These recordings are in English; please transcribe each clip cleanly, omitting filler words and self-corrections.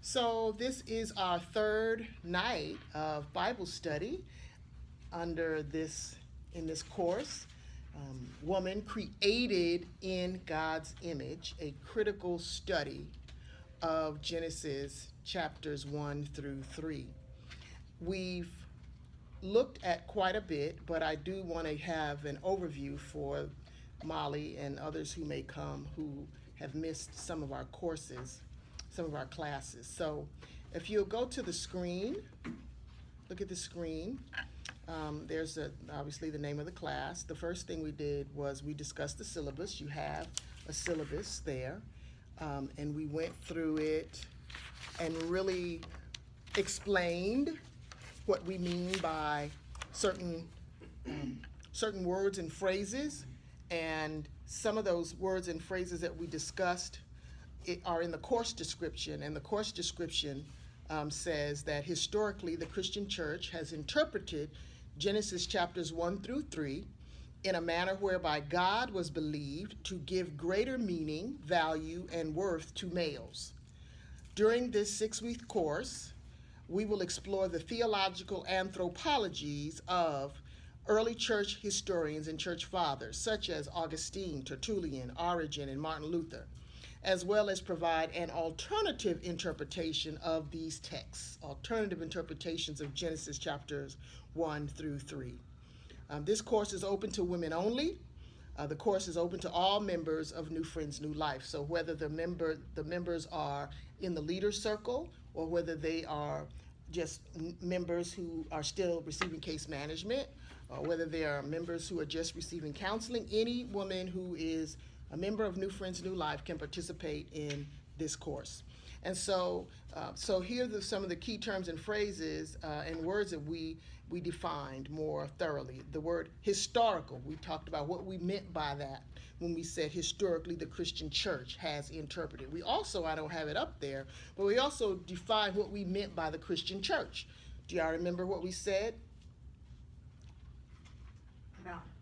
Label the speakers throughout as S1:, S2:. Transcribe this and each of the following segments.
S1: So this is our third night of Bible study under in this course, Woman Created in God's Image, a critical study of Genesis chapters 1 through 3. We've looked at quite a bit, but I do want to have an overview for Molly and others who may come who have missed some of our courses, some of our classes. So if you'll go to the screen, look at the screen. There's obviously the name of the class. The first thing we did was we discussed the syllabus. You have a syllabus there, and we went through it and really explained what we mean by certain words and phrases, and some of those words and phrases that we discussed are in the course description, and the course description says that historically the Christian church has interpreted Genesis chapters 1 through 3 in a manner whereby God was believed to give greater meaning, value, and worth to males. During this 6-week course, we will explore the theological anthropologies of early church historians and church fathers, such as Augustine, Tertullian, Origen, and Martin Luther, as well as provide an alternative interpretation of these texts, alternative interpretations of Genesis chapters 1 through 3. This course is open to women only. The course is open to all members of New Friends, New Life. So whether the members are in the leader circle or whether they are just members who are still receiving case management, or whether they are members who are just receiving counseling, any woman who is a member of New Friends, New Life can participate in this course. And so here are some of the key terms and phrases and words that we defined more thoroughly. The word historical, we talked about what we meant by that when we said historically the Christian church has interpreted. We also, I don't have it up there, but we also defined what we meant by the Christian church. Do y'all remember what we said?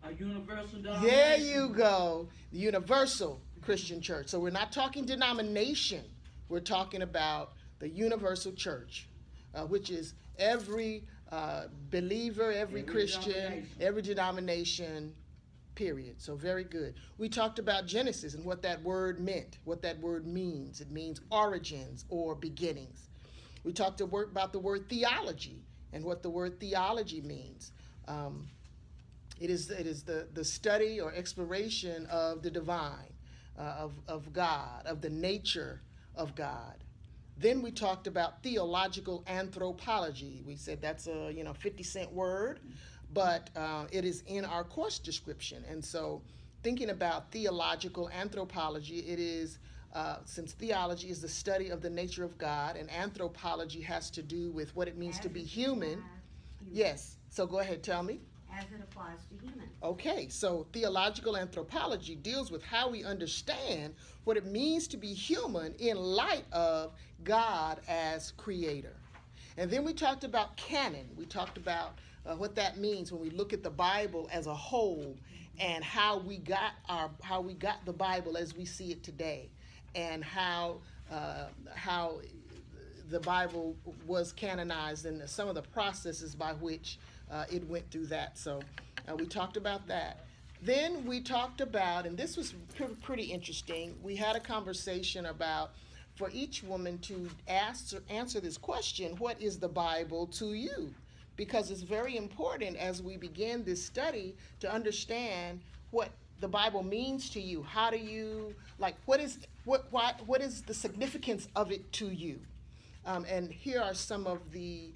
S2: A universal denomination.
S1: There you go, the universal Christian church. So we're not talking denomination. We're talking about the universal church, which is every believer, every Christian, every denomination, period. So very good. We talked about Genesis and what that word meant, what that word means. It means origins or beginnings. We talked about the word theology and what the word theology means. It is the study or exploration of the divine, of God, of the nature of God. Then we talked about theological anthropology. We said that's a 50-cent word, but it is in our course description. And so thinking about theological anthropology, it is, since theology is the study of the nature of God, and anthropology has to do with what it means to be human. Yes, so go ahead, tell me.
S3: As it applies to humans.
S1: Okay, so theological anthropology deals with how we understand what it means to be human in light of God as creator. And then we talked about canon. We talked about what that means when we look at the Bible as a whole and how we got the Bible as we see it today, and how the Bible was canonized and some of the processes by which it went through that. So we talked about that. Then we talked about, and this was pretty interesting, we had a conversation about for each woman to answer this question, what is the Bible to you? Because it's very important as we begin this study to understand what the Bible means to you. How do you, what is the significance of it to you? And here are some of the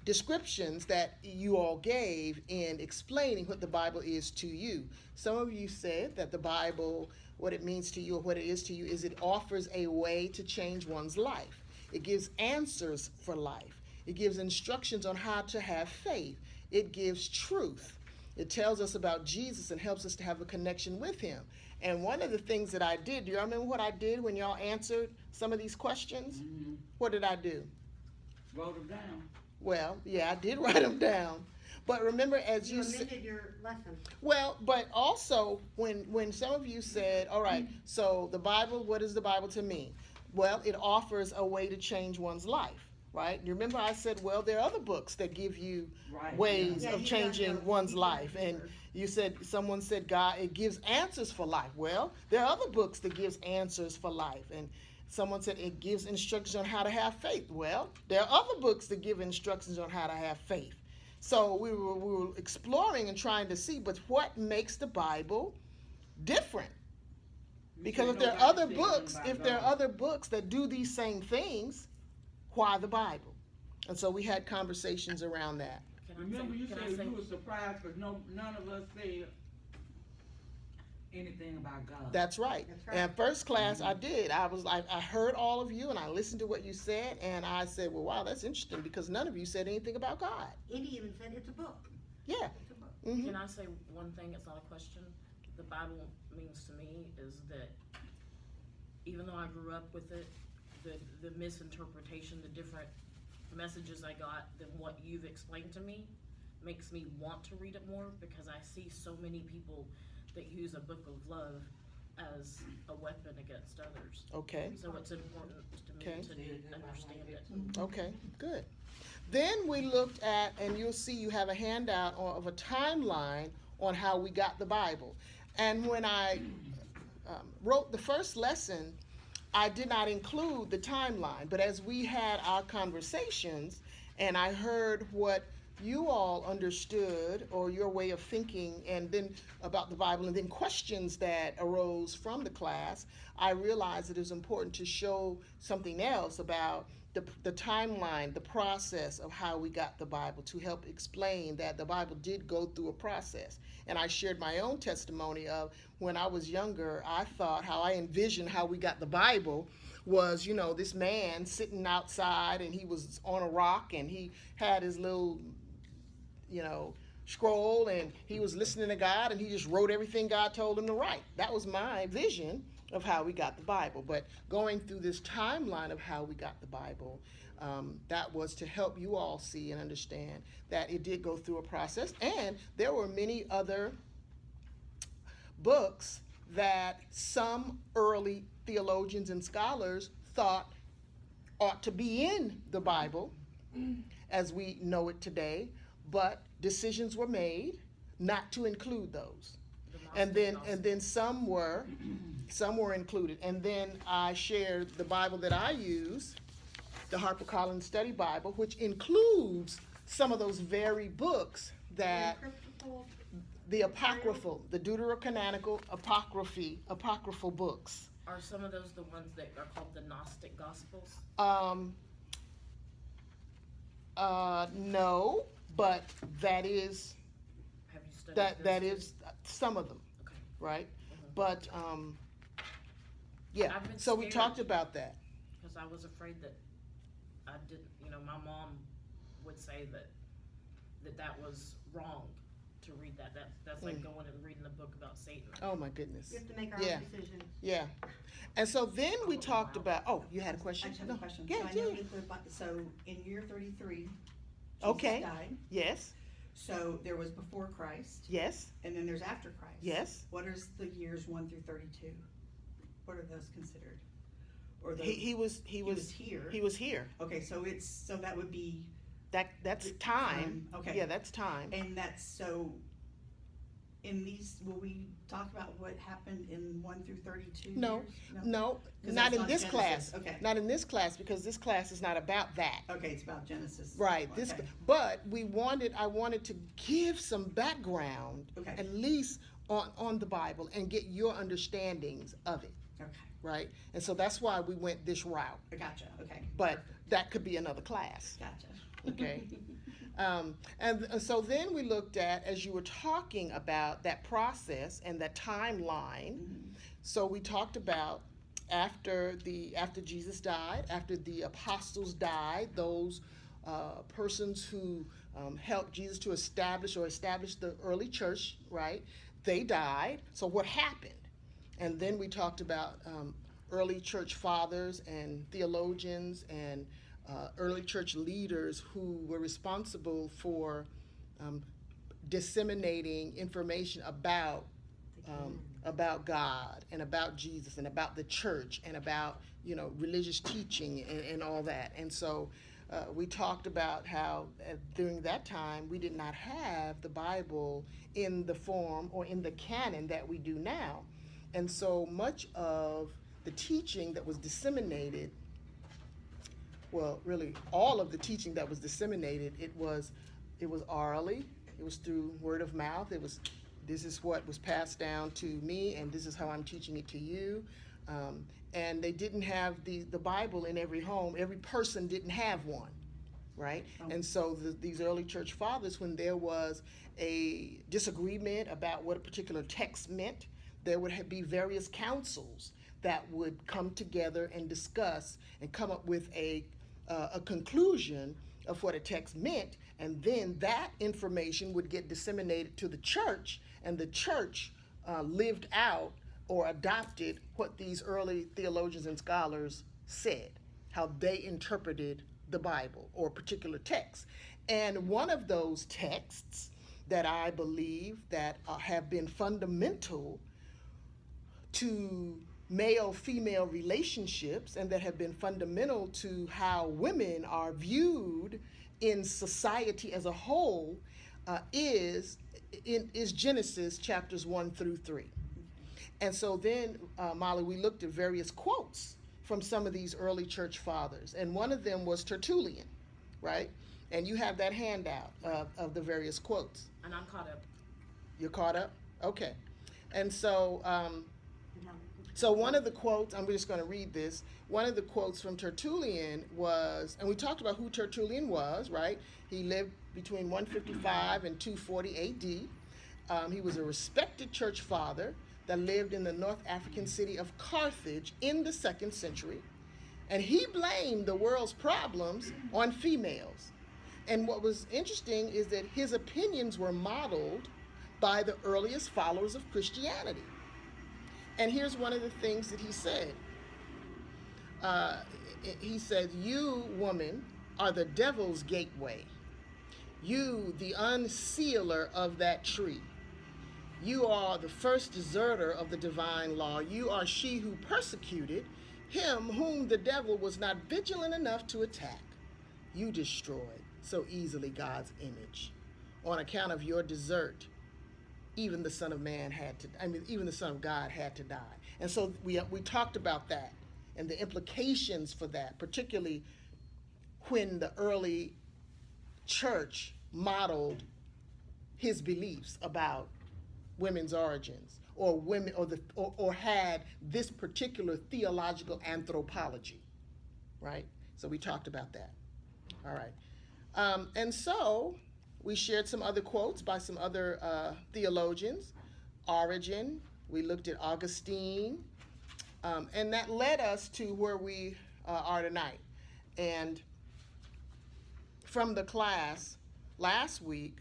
S1: descriptions that you all gave in explaining what the Bible is to you. Some of you said that the Bible, what it means to you or what it is to you, is it offers a way to change one's life. It gives answers for life. It gives instructions on how to have faith. It gives truth. It tells us about Jesus and helps us to have a connection with him. And one of the things that I did, do you remember what I did when y'all answered some of these questions? Mm-hmm. What did I do?
S2: Wrote them down.
S1: Well, yeah, I did write them down. But remember, as you
S3: amended your lesson.
S1: Well, but also when some of you said, all right, so the Bible, what is the Bible to me? Well, it offers a way to change one's life, right? You remember I said, well, there are other books that give you
S2: Right,
S1: ways
S3: yeah.
S1: of
S3: Yeah,
S1: changing
S3: you
S1: one's
S3: got
S1: life.
S3: those.
S1: And you said, someone said, God, it gives answers for life. Well, there are other books that gives answers for life. And someone said it gives instructions on how to have faith. Well, there are other books that give instructions on how to have faith. So we were exploring and trying to see, but what makes the Bible different?
S2: You
S1: Because
S2: said
S1: if there are
S2: nobody
S1: other
S2: said
S1: books,
S2: nothing
S1: if
S2: about
S1: there are
S2: God.
S1: other books that do these same things, why the Bible? And so we had conversations around that.
S2: Remember, you
S4: can I
S2: said
S4: say
S2: you were surprised because none of us said anything about God.
S1: That's right.
S3: That's right.
S1: And first class I did. I was like, I heard all of you and I listened to what you said and I said, well, wow, that's interesting because none of you said anything about God.
S3: Indy even said it's a book.
S1: Yeah.
S3: It's a book.
S1: Hmm.
S4: Can I say one thing? It's not a question. The Bible means to me is that even though I grew up with it, the misinterpretation, the different messages I got than what you've explained to me makes me want to read it more because I see so many people that use a book of love as a weapon against others.
S1: Okay.
S4: So it's important to me
S1: Okay.
S4: to understand it.
S1: Okay. Good. Then we looked at, and you'll see you have a handout of a timeline on how we got the Bible. And when I wrote the first lesson, I did not include the timeline, but as we had our conversations and I heard what you all understood or your way of thinking and then about the Bible and then questions that arose from the class, I realized that it was important to show something else about the timeline, the process of how we got the Bible to help explain that the Bible did go through a process. And I shared my own testimony of when I was younger, I thought how I envisioned how we got the Bible was, you know, this man sitting outside and he was on a rock and he had his little, you know, scroll and he was listening to God and he just wrote everything God told him to write. That was my vision of how we got the Bible. But going through this timeline of how we got the Bible, that was to help you all see and understand that it did go through a process. And there were many other books that some early theologians and scholars thought ought to be in the Bible as we know it today, but decisions were made not to include those. And then some were included. And then I shared the Bible that I use, the HarperCollins Study Bible, which includes some of those very books that the apocryphal, the deuterocanonical apocryphal books.
S4: Are some of those the ones that are called the Gnostic Gospels?
S1: No, but that is
S4: Have you studied those
S1: that
S4: too?
S1: is some of them,
S4: Okay.
S1: right? But yeah.
S4: I've been
S1: So we
S4: scared.
S1: talked about that.
S4: Because I was afraid that I didn't, my mom would say that was wrong to read that. That's like going and reading a book about Satan.
S1: Oh my goodness.
S3: We have to make our
S1: Yeah.
S3: own decisions.
S1: Yeah. And so then we talked about. Oh, you had a
S5: I
S1: question?
S5: just have
S1: No.
S5: a question.
S1: Yeah,
S5: So I
S1: yeah.
S5: know so in year 33, Jesus
S1: Okay.
S5: died.
S1: Yes.
S5: So there was before Christ,
S1: Yes.
S5: and then there's after Christ.
S1: Yes.
S5: What is the years 1 through 32? What are those considered? Or those,
S1: He was
S5: here.
S1: He was here.
S5: Okay, so that would be,
S1: That's time.
S5: Okay.
S1: Yeah, that's time.
S5: and that's so. In these, will we talk about what happened in 1 through 32
S1: No,
S5: years?
S1: no,
S5: 'Cause
S1: not
S5: that's
S1: in
S5: not
S1: this
S5: Genesis.
S1: class.
S5: Okay.
S1: Not in this class because this class is not about that.
S5: Okay, it's about Genesis.
S1: Right.
S5: Okay.
S1: But I wanted to give some background,
S5: Okay.
S1: at least on the Bible, and get your understandings of it.
S5: Okay,
S1: Right. And so that's why we went this route.
S5: I gotcha. Okay.
S1: But that could be another class.
S5: Gotcha.
S1: Okay. And so then we looked at, as you were talking about that process and that timeline, so we talked about after Jesus died, after the apostles died, those persons who helped Jesus to establish the early church, right? They died. So what happened? And then we talked about early church fathers and theologians and early church leaders who were responsible for disseminating information about about God and about Jesus and about the church and about, religious teaching and all that. And so we talked about how during that time we did not have the Bible in the form or in the canon that we do now. And so much of the teaching that was disseminated, well, really all of the teaching that was disseminated, it was orally, it was through word of mouth, this is what was passed down to me, and this is how I'm teaching it to you. And they didn't have the Bible in every home. Every person didn't have one, right?
S5: Oh.
S1: And so these early church fathers, when there was a disagreement about what a particular text meant, there would be various councils that would come together and discuss and come up with a conclusion of what a text meant, and then that information would get disseminated to the church, and the church lived out or adopted what these early theologians and scholars said, how they interpreted the Bible or a particular text. And one of those texts that I believe that have been fundamental to male-female relationships and that have been fundamental to how women are viewed in society as a whole is Genesis chapters 1 through 3. And so then, Molly, we looked at various quotes from some of these early church fathers, and one of them was Tertullian, right? And you have that handout of the various quotes.
S4: And I'm caught up.
S1: You're caught up? Okay. And so
S3: No.
S1: one of the quotes, I'm just going to read this. One of the quotes from Tertullian was, and we talked about who Tertullian was, right? He lived between 155 and 240 AD. He was a respected church father that lived in the North African city of Carthage in the 2nd century. And he blamed the world's problems on females. And what was interesting is that his opinions were modeled by the earliest followers of Christianity. And here's one of the things that he said. He said, "You, woman, are the devil's gateway. You, the unsealer of that tree. You are the first deserter of the divine law. You are she who persecuted him whom the devil was not vigilant enough to attack. You destroyed so easily God's image. On account of your desert, even the Son of God had to die." And so we talked about that and the implications for that, particularly when the early church modeled his beliefs about women's origins, or women, or had this particular theological anthropology, right? So we talked about that. All right. And so we shared some other quotes by some other theologians. Origen, we looked at Augustine, and that led us to where we are tonight. And from the class last week,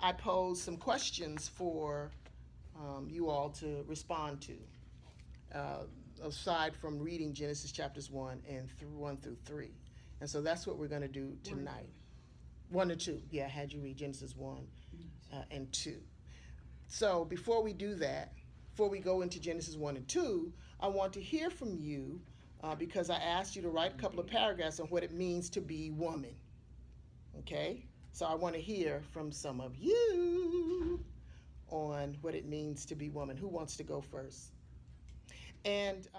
S1: I posed some questions for you all to respond to, aside from reading Genesis chapters 1 through 3. And so that's what we're going to do tonight. 1 to 2. Yeah, I had you read Genesis 1 and 2. So before we do that, before we go into Genesis 1 and 2, I want to hear from you because I asked you to write a couple of paragraphs on what it means to be woman. Okay? So I want to hear from some of you on what it means to be woman. Who wants to go first? And